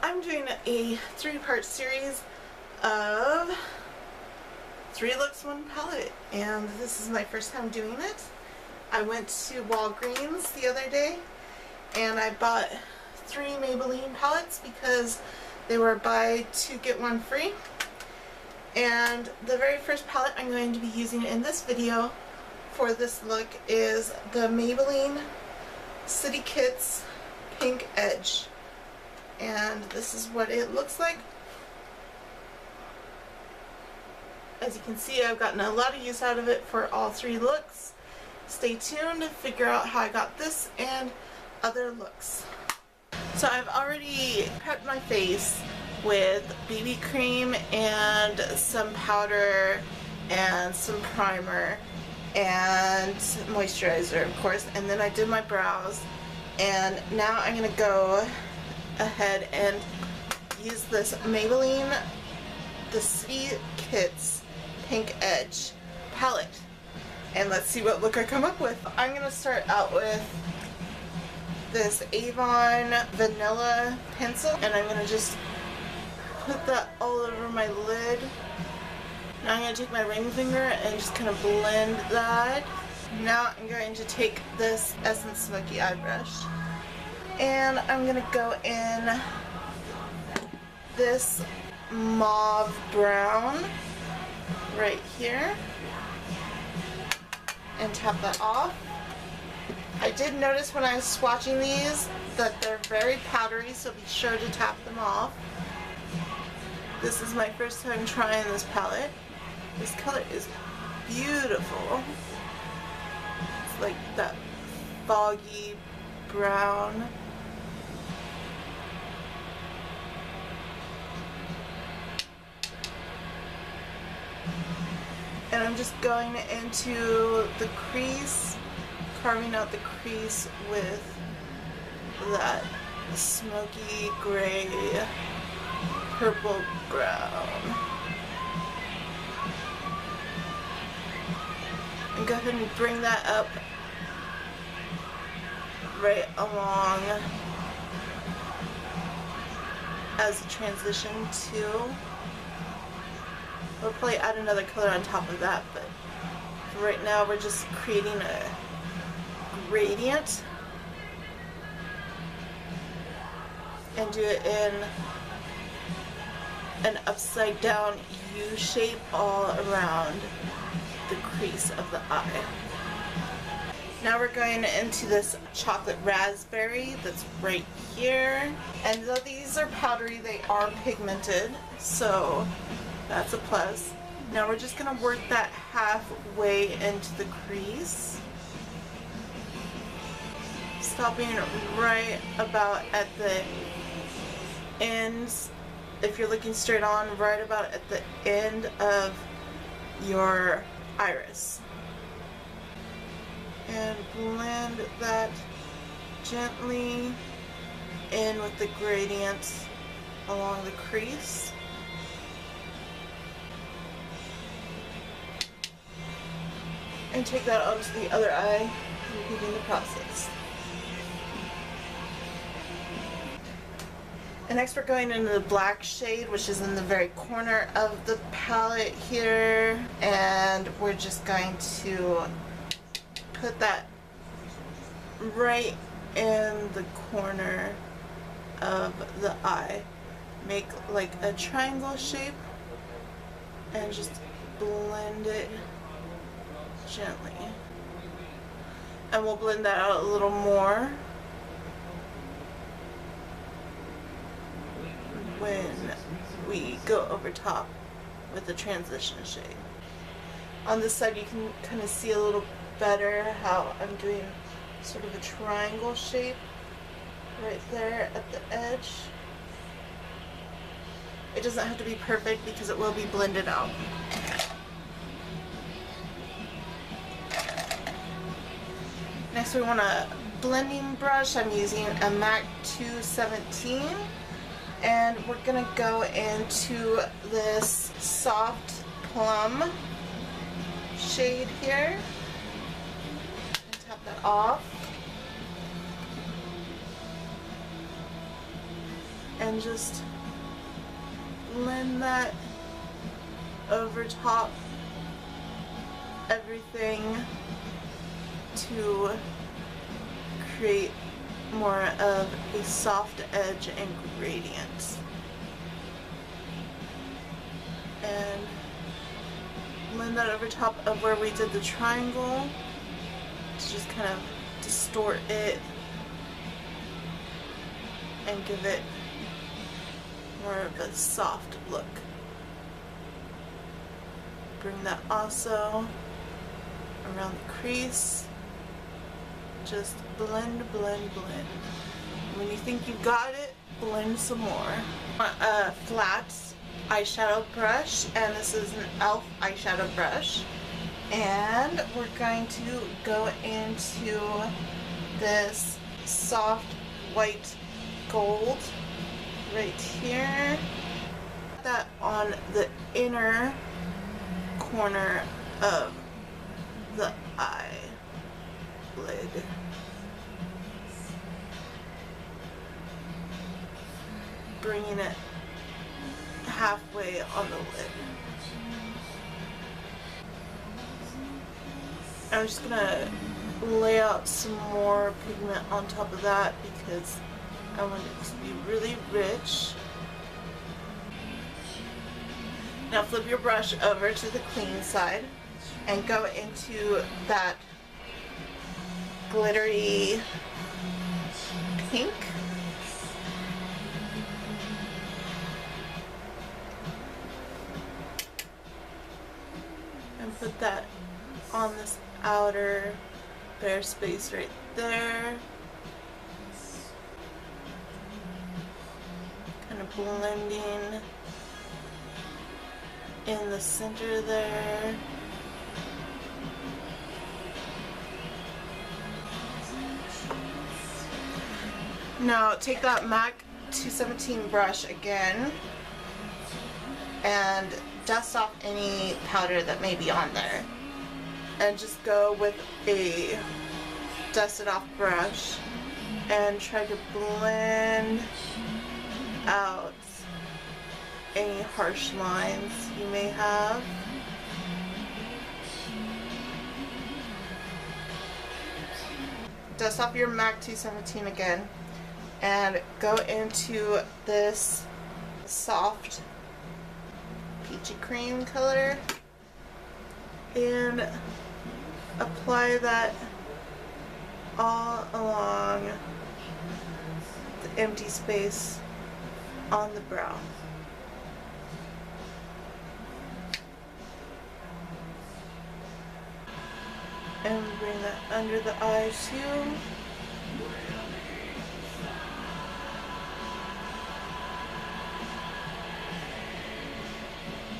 I'm doing a 3-part series of 3 looks, 1 palette, and this is my first time doing it. I went to Walgreens the other day and I bought 3 Maybelline palettes because they were buy 2 get 1 free. And the very first palette I'm going to be using in this video for this look is the Maybelline City Kits Pink Edge. And this is what it looks like. As you can see, I've gotten a lot of use out of it for all 3 looks. Stay tuned to figure out how I got this and other looks. So I've already prepped my face with BB cream and some powder and some primer and moisturizer, of course, and then I did my brows, and now I'm going to go ahead and use this Maybelline the City Kits Pink Edge palette, and let's see what look I come up with. I'm going to start out with this Avon Vanilla pencil, and I'm going to just put that all over my lid. Now I'm going to take my ring finger and just kind of blend that. Now I'm going to take this Essence Smoky Eye Brush and I'm going to go in this mauve brown right here and tap that off. I did notice when I was swatching these that they're very powdery, so be sure to tap them off. This is my first time trying this palette. This color is beautiful. It's like that foggy brown. And I'm just going into the crease, carving out the crease with that smoky gray purple brown. And go ahead and bring that up right along as a transition to, we'll probably add another color on top of that, but for right now we're just creating a gradient and do it in an upside down U shape all around the crease of the eye. Now we're going into this chocolate raspberry that's right here, and though these are powdery, they are pigmented, so that's a plus. Now we're just going to work that halfway into the crease, stopping right about at the ends. If you're looking straight on, right about at the end of your iris. And blend that gently in with the gradient along the crease. And take that onto the other eye, repeating the process. And next we're going into the black shade, which is in the very corner of the palette here, and we're just going to put that right in the corner of the eye. Make like a triangle shape and just blend it gently. And we'll blend that out a little more when we go over top with the transition shade. On this side you can kind of see a little better how I'm doing sort of a triangle shape right there at the edge. It doesn't have to be perfect because it will be blended out. Next we want a blending brush. I'm using a MAC 217. And we're going to go into this soft plum shade here and tap that off. And and just blend that over top everything to create more of a soft edge and gradient. And blend that over top of where we did the triangle to just kind of distort it and give it more of a soft look. Bring that also around the crease. Just blend, blend, blend. When you think you've got it, blend some more. A flat eyeshadow brush, and this is an e.l.f. eyeshadow brush. And we're going to go into this soft white gold right here. Put that on the inner corner of the eye lid. Bringing it halfway on the lid. I'm just gonna lay out some more pigment on top of that because I want it to be really rich. Now flip your brush over to the clean side and go into that glittery pink. And put that on this outer bare space right there. Kind of blending in the center there. Now take that MAC 217 brush again and dust off any powder that may be on there. And just go with a dusted off brush and try to blend out any harsh lines you may have. Dust off your MAC 217 again and go into this soft peachy cream color and apply that all along the empty space on the brow. And bring that under the eyes too.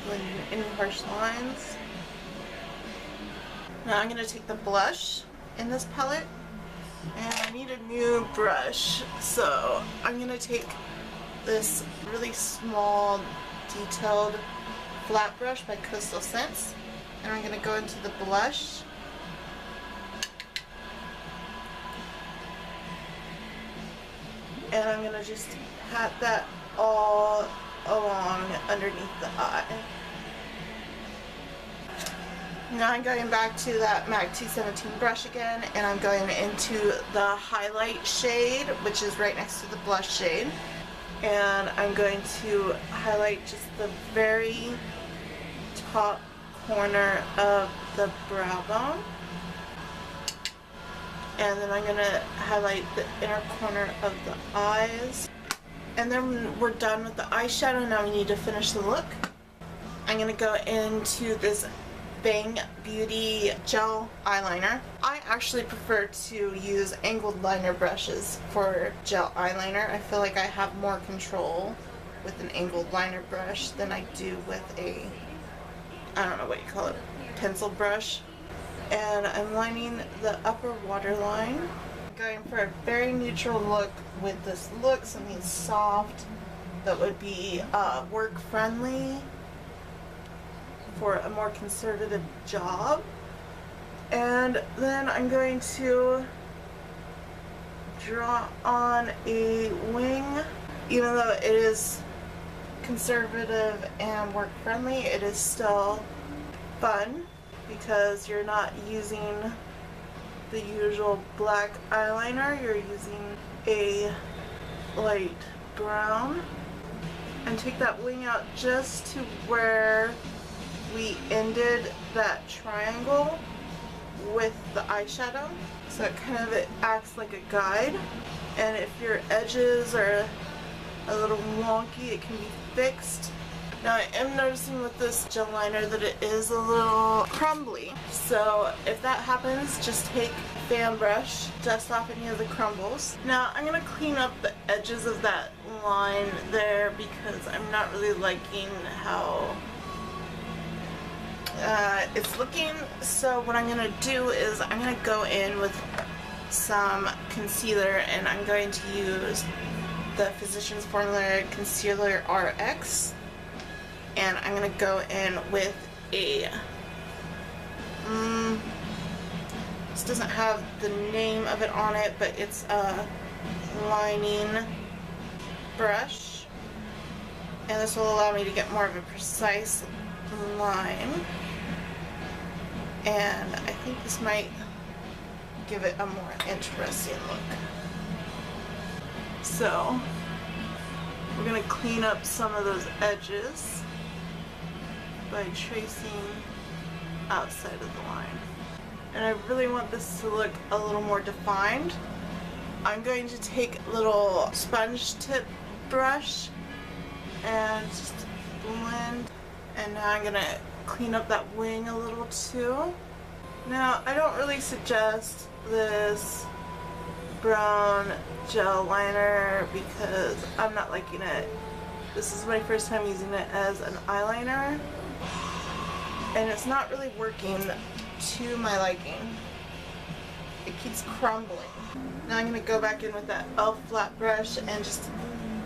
Blending any harsh lines. Now I'm going to take the blush in this palette, and I need a new brush, so I'm going to take this really small detailed flat brush by Coastal Scents, and I'm going to go into the blush and I'm going to just pat that all along underneath the eye. Now I'm going back to that MAC 217 brush again, and I'm going into the highlight shade, which is right next to the blush shade. And I'm going to highlight just the very top corner of the brow bone. And then I'm going to highlight the inner corner of the eyes. And then we're done with the eyeshadow. Now we need to finish the look. I'm going to go into this Bang Beauty gel eyeliner. I actually prefer to use angled liner brushes for gel eyeliner. I feel like I have more control with an angled liner brush than I do with a, I don't know what you call it, pencil brush. And I'm lining the upper waterline. I'm going for a very neutral look with this look, something soft that would be work friendly for a more conservative job. And then I'm going to draw on a wing even though it is conservative and work friendly, it is still fun because you're not using the usual black eyeliner, you're using a light brown. And take that wing out just to where we ended that triangle with the eyeshadow. So it acts like a guide. And if your edges are a little wonky, it can be fixed. Now I am noticing with this gel liner that it is a little crumbly. So if that happens, just take a fan brush, dust off any of the crumbles. Now I'm going to clean up the edges of that line there because I'm not really liking how it's looking. So what I'm going to do is I'm going to go in with some concealer, and I'm going to use the Physicians Formula Concealer RX, and I'm going to go in with a this doesn't have the name of it on it, but it's a lining brush, and this will allow me to get more of a precise line, and I think this might give it a more interesting look. So we're going to clean up some of those edges by tracing outside of the line. And I really want this to look a little more defined. I'm going to take a little sponge tip brush and just blend. And now I'm going to clean up that wing a little too. Now I don't really suggest this brown gel liner because I'm not liking it. This is my first time using it as an eyeliner, and it's not really working to my liking. It keeps crumbling. Now I'm going to go back in with that e.l.f. flat brush and just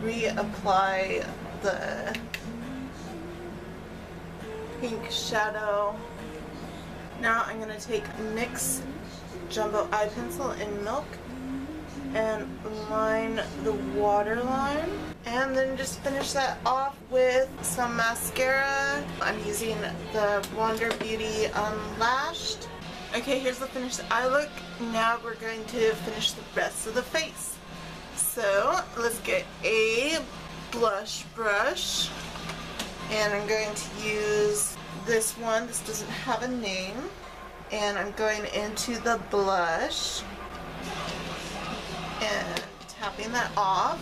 reapply the pink shadow. Now I'm going to take NYX Jumbo Eye Pencil in Milk and line the waterline, and then just finish that off with some mascara. I'm using the Wonder Beauty Unlashed. Okay, here's the finished eye look. Now we're going to finish the rest of the face. So let's get a blush brush, and I'm going to use this one. This doesn't have a name, and I'm going into the blush and tapping that off,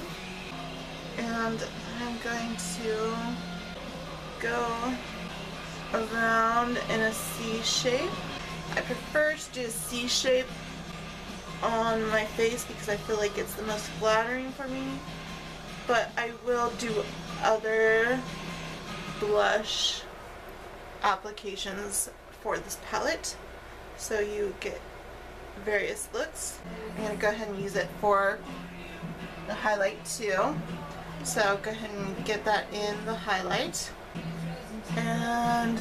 and I'm going to go around in a C shape. I prefer to do a C shape on my face because I feel like it's the most flattering for me, but I will do other blush applications for this palette so you get various looks. I'm going to go ahead and use it for the highlight too. So I'll go ahead and get that in the highlight and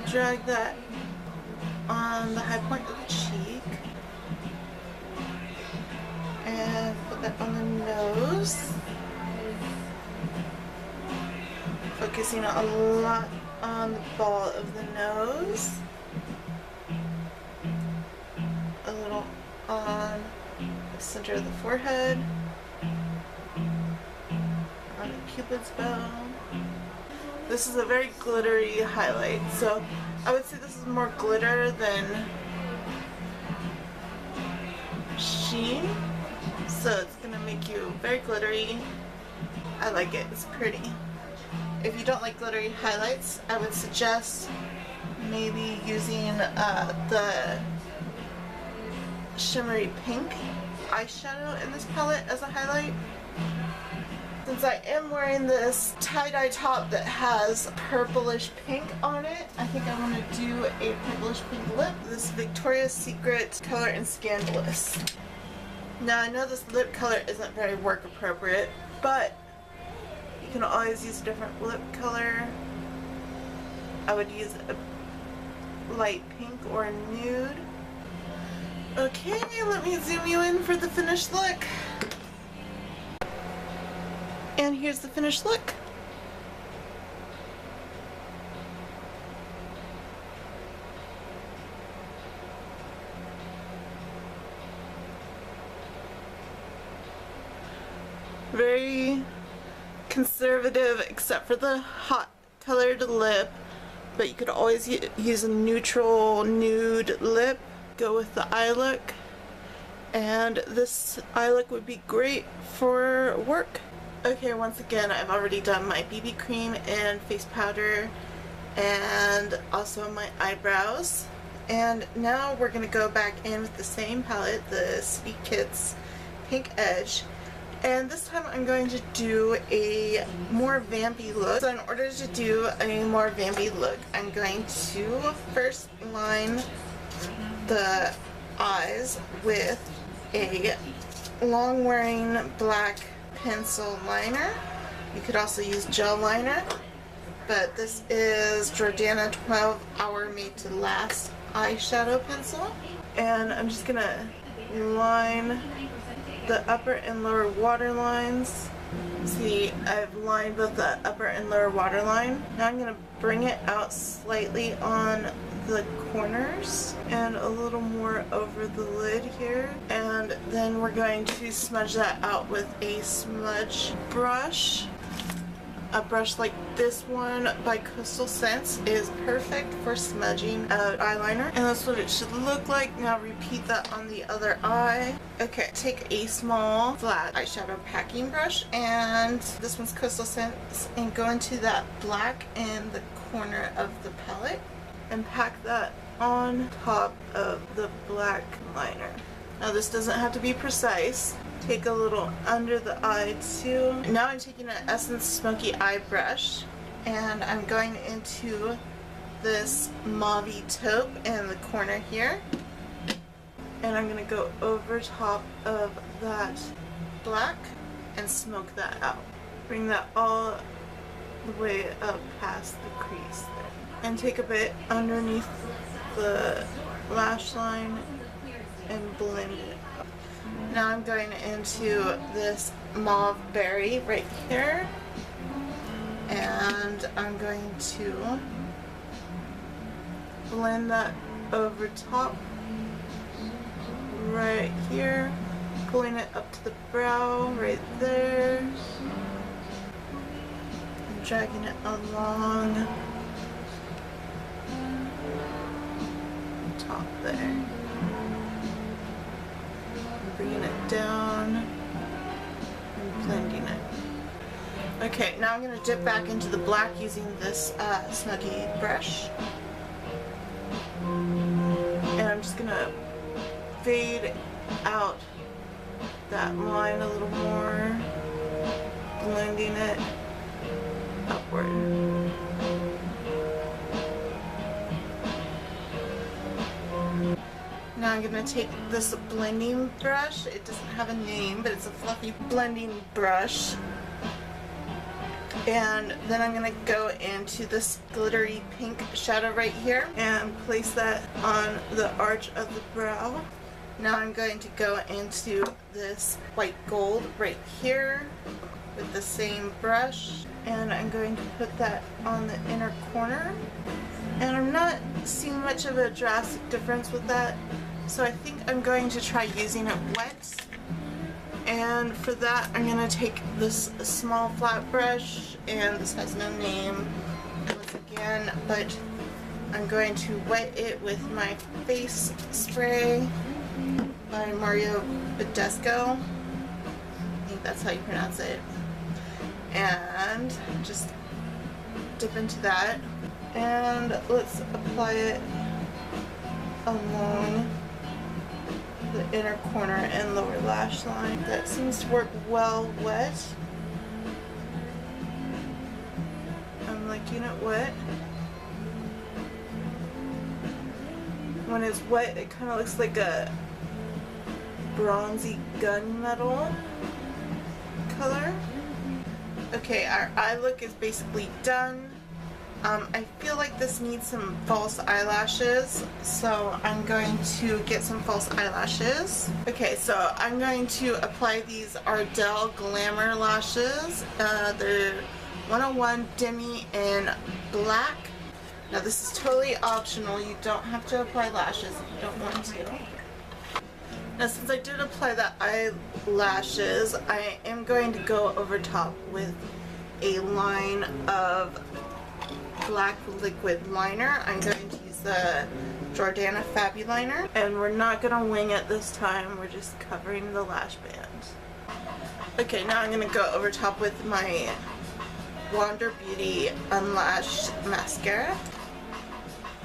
drag that on the high point of the cheek and put that on the nose, focusing a lot on the ball of the nose, a little on the center of the forehead, on the cupid's bow. This is a very glittery highlight, so I would say this is more glitter than sheen, so it's going to make you very glittery. I like it, it's pretty. If you don't like glittery highlights, I would suggest maybe using the shimmery pink eyeshadow in this palette as a highlight. Since I am wearing this tie-dye top that has purplish pink on it, I think I want to do a purplish pink lip. This Victoria's Secret Color and Scandalous. Now I know this lip color isn't very work appropriate, but you can always use a different lip color. I would use a light pink or a nude. Okay, let me zoom you in for the finished look. And here's the finished look. Very conservative except for the hot colored lip, but you could always use a neutral nude lip. Go with the eye look, and this eye look would be great for work. Okay, once again, I've already done my BB cream and face powder and also my eyebrows, and now we're gonna go back in with the same palette, the City Kits Pink Edge. And this time I'm going to do a more vampy look. So in order to do a more vampy look, I'm going to first line the eyes with a long wearing black pencil liner. You could also use gel liner, but this is Jordana 12 Hour Made to Last eyeshadow pencil. And I'm just gonna line the upper and lower water lines. See, I've lined both the upper and lower waterline. Now I'm going to bring it out slightly on the corners and a little more over the lid here. And then we're going to smudge that out with a smudge brush. A brush like this one by Coastal Scents is perfect for smudging out eyeliner. And that's what it should look like. Now repeat that on the other eye. Okay, take a small flat eyeshadow packing brush, and this one's Coastal Scents, and go into that black in the corner of the palette and pack that on top of the black liner. Now this doesn't have to be precise. Take a little under the eye too. Now I'm taking an Essence Smoky Eye brush, and I'm going into this mauve taupe in the corner here, and I'm going to go over top of that black and smoke that out. Bring that all the way up past the crease there. And take a bit underneath the lash line and blend it. Now I'm going into this mauve berry right here, and I'm going to blend that over top right here, pulling it up to the brow right there, and dragging it along the top there. Bringing it down and blending it. Okay, now I'm going to dip back into the black using this Smoky brush. And I'm just going to fade out that line a little more, blending it upward. Now I'm going to take this blending brush. It doesn't have a name, but it's a fluffy blending brush. And then I'm going to go into this glittery pink shadow right here and place that on the arch of the brow. Now I'm going to go into this white gold right here with the same brush, and I'm going to put that on the inner corner. And I'm not seeing much of a drastic difference with that, so I think I'm going to try using it wet. And for that, I'm going to take this small flat brush, and this has no name once again, but I'm going to wet it with my face spray by Mario Badescu. I think that's how you pronounce it. And just dip into that, and let's apply it along the inner corner and lower lash line. That seems to work well wet. I'm liking it wet. When it's wet, it kind of looks like a bronzy gunmetal color. Okay, our eye look is basically done. I feel like this needs some false eyelashes, so I'm going to get some false eyelashes. Okay, so I'm going to apply these Ardell Glamour lashes. They're 101 Demi in black. Now this is totally optional. You don't have to apply lashes if you don't want to. Now since I did apply the eyelashes, I am going to go over top with a line of black liquid liner. I'm going to use the Jordana Fabi liner, and we're not going to wing it this time. We're just covering the lash band. Okay, now I'm going to go over top with my Wander Beauty Unlashed mascara.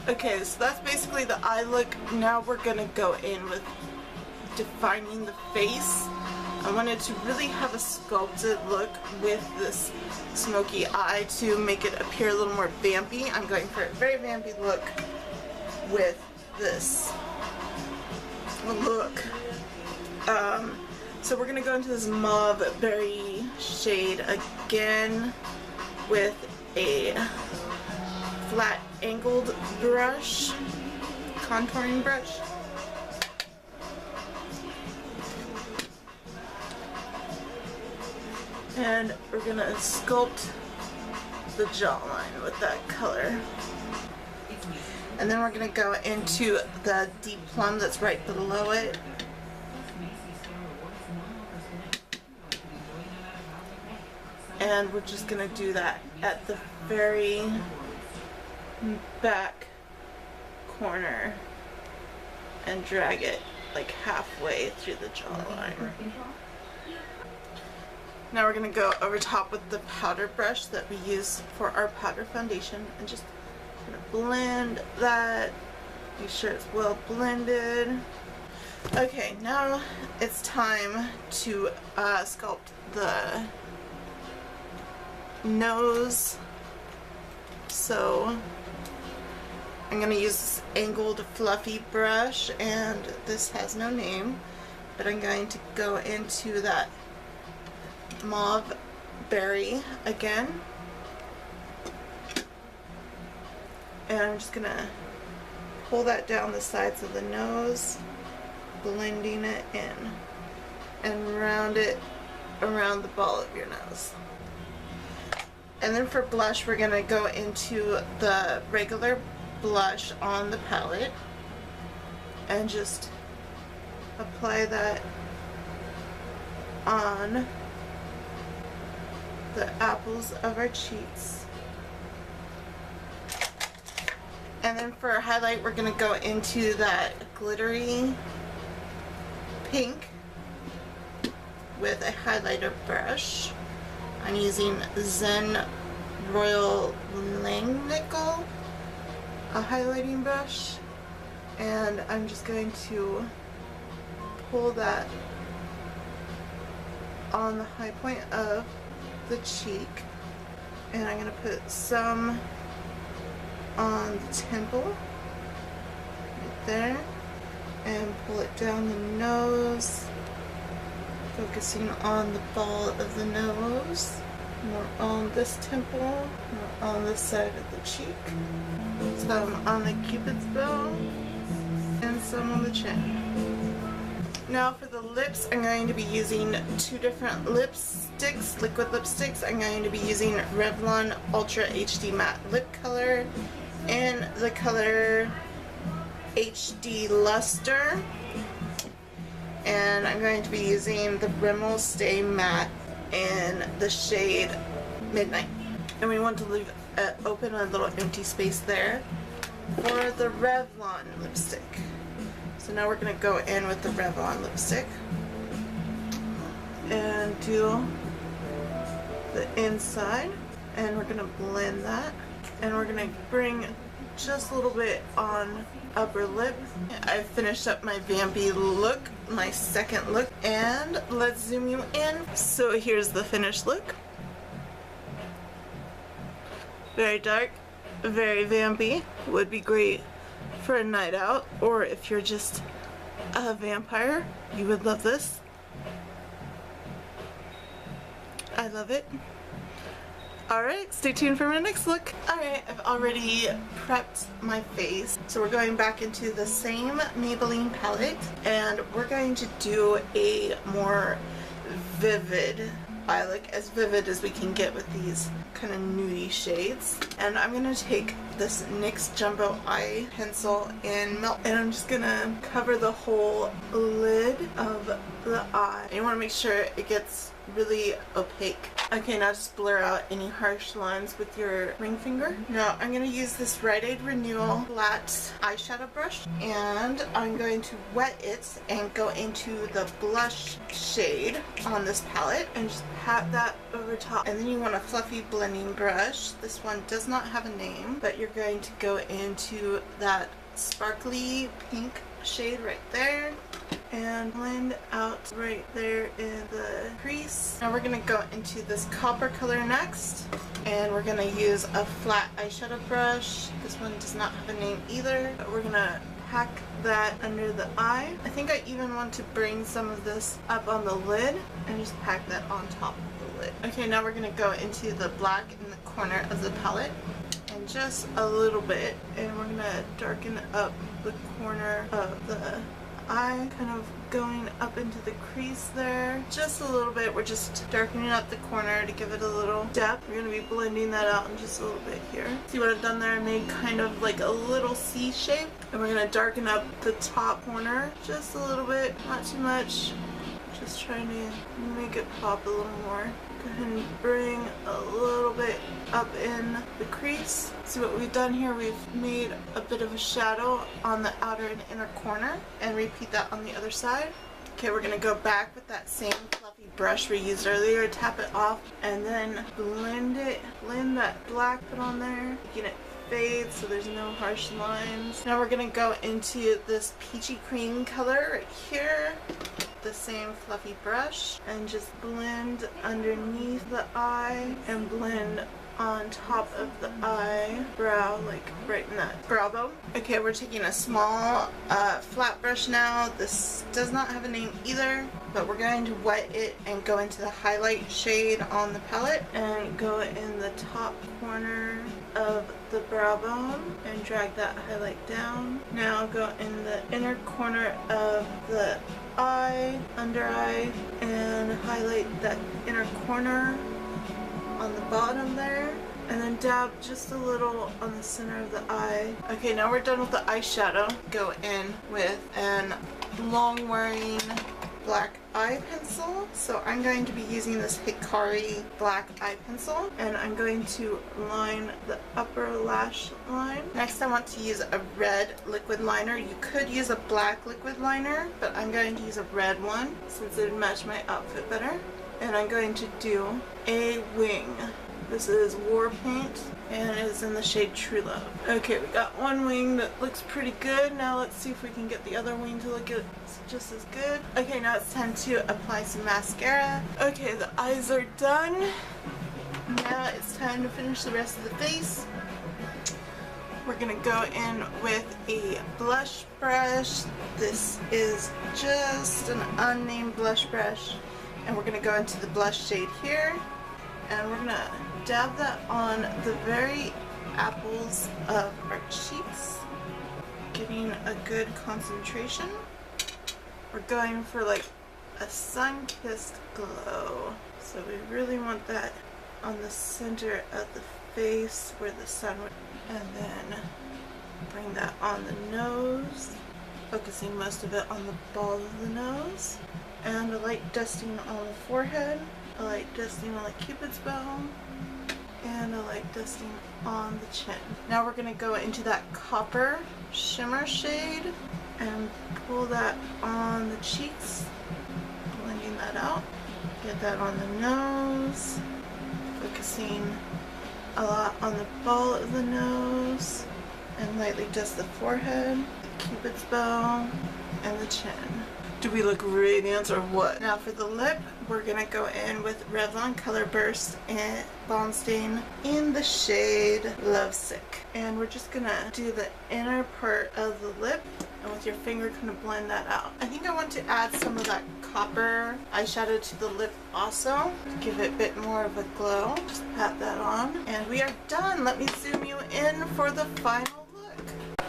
Okay, so that's basically the eye look. Now we're going to go in with defining the face. I wanted to really have a sculpted look with this smoky eye to make it appear a little more vampy. I'm going for a very vampy look with this look. So we're going to go into this mauve berry shade again with a flat angled brush, contouring brush. And we're gonna sculpt the jawline with that color. And then we're gonna go into the deep plum that's right below it. And we're just gonna do that at the very back corner and drag it like halfway through the jawline. Now we're going to go over top with the powder brush that we use for our powder foundation and just kind of blend that, make sure it's well blended. Okay, now it's time to sculpt the nose. So I'm going to use this angled fluffy brush, and this has no name, but I'm going to go into that mauve berry again, and I'm just gonna pull that down the sides of the nose, blending it in, and round it around the ball of your nose. And then for blush, we're gonna go into the regular blush on the palette and just apply that on the apples of our cheeks. And then for our highlight, we're going to go into that glittery pink with a highlighter brush. I'm using Zen Royal Langnickel, a highlighting brush, and I'm just going to pull that on the high point of the cheek, and I'm going to put some on the temple right there and pull it down the nose, focusing on the ball of the nose, more on this temple, more on this side of the cheek, some on the cupid's bow, and some on the chin. Now for the lips, I'm going to be using two different lipsticks, liquid lipsticks. I'm going to be using Revlon Ultra HD Matte Lip Color and the color HD Luster. And I'm going to be using the Rimmel Stay Matte in the shade Midnight. And we want to leave open a little empty space there for the Revlon lipstick. So now we're going to go in with the Revlon lipstick and do the inside, and we're going to blend that, and we're going to bring just a little bit on upper lip. I've finished up my vampy look, my second look, and let's zoom you in. So here's the finished look. Very dark, very vampy, would be great for a night out, or if you're just a vampire, you would love this. I love it. Alright, stay tuned for my next look. Alright, I've already prepped my face. So we're going back into the same Maybelline palette and we're going to do a more vivid eye look, as vivid as we can get with these kind of nudie shades. And I'm going to take this NYX Jumbo Eye Pencil in Milk and I'm just going to cover the whole lid of the eye. You want to make sure it gets really opaque. Okay, now just blur out any harsh lines with your ring finger. Now I'm going to use this Rite Aid Renewal flat eyeshadow brush and I'm going to wet it and go into the blush shade on this palette and just pat that over top. And then you want a fluffy blending brush. This one does not have a name, but you're going to go into that sparkly pink shade right there and blend out right there in the crease. Now we're going to go into this copper color next and we're going to use a flat eyeshadow brush. This one does not have a name either, but we're going to pack that under the eye. I think I even want to bring some of this up on the lid and just pack that on top of the lid. Okay, now we're going to go into the black in the corner of the palette and just a little bit, and we're going to darken up the corner of the eye, kind of going up into the crease there just a little bit. We're just darkening up the corner to give it a little depth. We're going to be blending that out in just a little bit here. See what I've done there? I made kind of like a little C shape, and we're going to darken up the top corner just a little bit, not too much, just trying to make it pop a little more. Go ahead and bring a little bit up in the crease. See what we've done here? We've made a bit of a shadow on the outer and inner corner and repeat that on the other side. Okay, we're going to go back with that same fluffy brush we used earlier, tap it off, and then blend that black put on there, making it fade so there's no harsh lines. Now we're going to go into this peachy cream color right here, the same fluffy brush, and just blend underneath the eye and blend on top of the eyebrow, like right in that brow bone. Okay, we're taking a small flat brush now. This does not have a name either, but we're going to wet it and go into the highlight shade on the palette and go in the top corner of the brow bone and drag that highlight down. Now go in the inner corner of the eye, under eye, and highlight that inner corner on the bottom there, and then dab just a little on the center of the eye. Okay, now we're done with the eyeshadow. Go in with an long wearing black eye pencil. So I'm going to be using this Hikari black eye pencil and I'm going to line the upper lash line. Next I want to use a red liquid liner. You could use a black liquid liner, but I'm going to use a red one since it would match my outfit better. And I'm going to do a wing. This is War Paint and it is in the shade True Love. Okay, we got one wing that looks pretty good. Now let's see if we can get the other wing to look just as good. Okay, now it's time to apply some mascara. Okay, the eyes are done. Now it's time to finish the rest of the face. We're gonna go in with a blush brush. This is just an unnamed blush brush. And we're going to go into the blush shade here, and we're going to dab that on the very apples of our cheeks, getting a good concentration. We're going for like a sun-kissed glow, so we really want that on the center of the face where the sun would, and then bring that on the nose, focusing most of it on the ball of the nose. And a light dusting on the forehead, a light dusting on the cupid's bow, and a light dusting on the chin. Now we're going to go into that copper shimmer shade and pull that on the cheeks, blending that out. Get that on the nose, focusing a lot on the ball of the nose, and lightly dust the forehead, the cupid's bow, and the chin. Do we look radiant or what? Now for the lip, we're gonna go in with Revlon Color Burst and Balm Stain in the shade Lovesick. And we're just gonna do the inner part of the lip, and with your finger kind of blend that out. I think I want to add some of that copper eyeshadow to the lip also to give it a bit more of a glow. Just pat that on, and we are done. Let me zoom you in for the final look.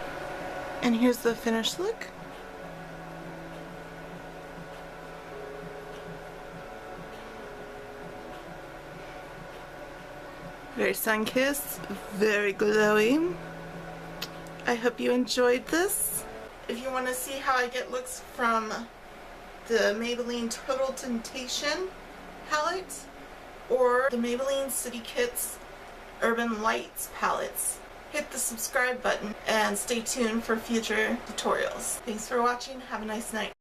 And here's the finished look. Very sun-kissed, very glowy. I hope you enjoyed this. If you want to see how I get looks from the Maybelline Total Temptation palette or the Maybelline City Kits Urban Lights palettes, hit the subscribe button and stay tuned for future tutorials. Thanks for watching. Have a nice night.